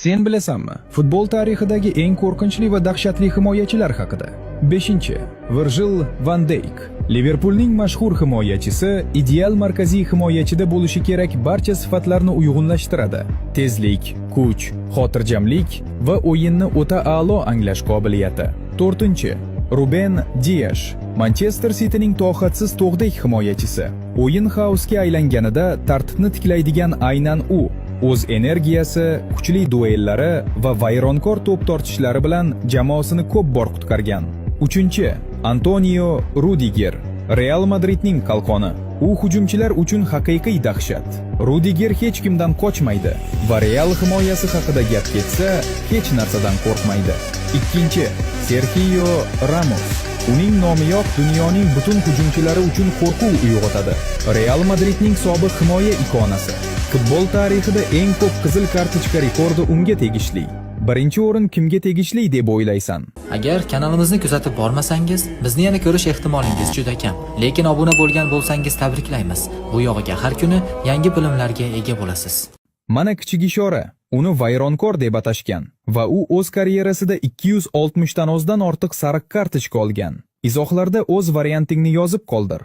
Sen bilasanmi? Futbol tarixidagi eng qo'rqinchli va dahshatli himoyachilar haqida. 5. Virgil van Dijk. Liverpulning mashhur himoyachisi ideal markaziy himoyachida bo'lishi kerak barcha sifatlarni uyg'unlashtiradi. Tezlik, kuch, xotirjamlik va o'yinni o'ta a'lo anglash qobiliyati. 4. Ruben Dias. Manchester Cityning toqatsiz to'g'dek himoyachisi. O'yin xaosga aylanganida tartibni tiklaydigan aynan u. O'z energiyasi, kuchli duellari va vayronkor to'p tortishlari bilan jamoasini ko'p bor qutqargan. 3. Antonio Rudiger. Real Madridning qalqoni. U hujumchilar uchun haqiqiy dahshat. Rudiger hech kimdan qochmaydi va Real himoyasi haqida gap ketsa, hech narsadan qo'rqmaydi. 2. Sergio Ramos. Uning nomiyoq dunyoning butun hujumchilari uchun qo'rquv uyg'otadi. Real Madridning sobiq himoya ikonasi. Futbol tarixida eng ko'p qizil kartochka rekordi unga tegishli. Birinchi o'rin kimga tegishli deb o'ylaysan? Agar kanalimizni kuzatib bormasangiz, bizni yana ko'rish ehtimolingiz juda kam. Lekin obuna bo'lgan bo'lsangiz tabriklaymiz. Bu yog'iga har kuni yangi bilimlarga ega bo'lasiz. Mana kichik ishora. Uni vayronkor deb atashgan va u o'z karyerasida 260 dan ozdan ortiq sariq kartochka olgan. Izohlarda o'z variantingni yozib qoldir.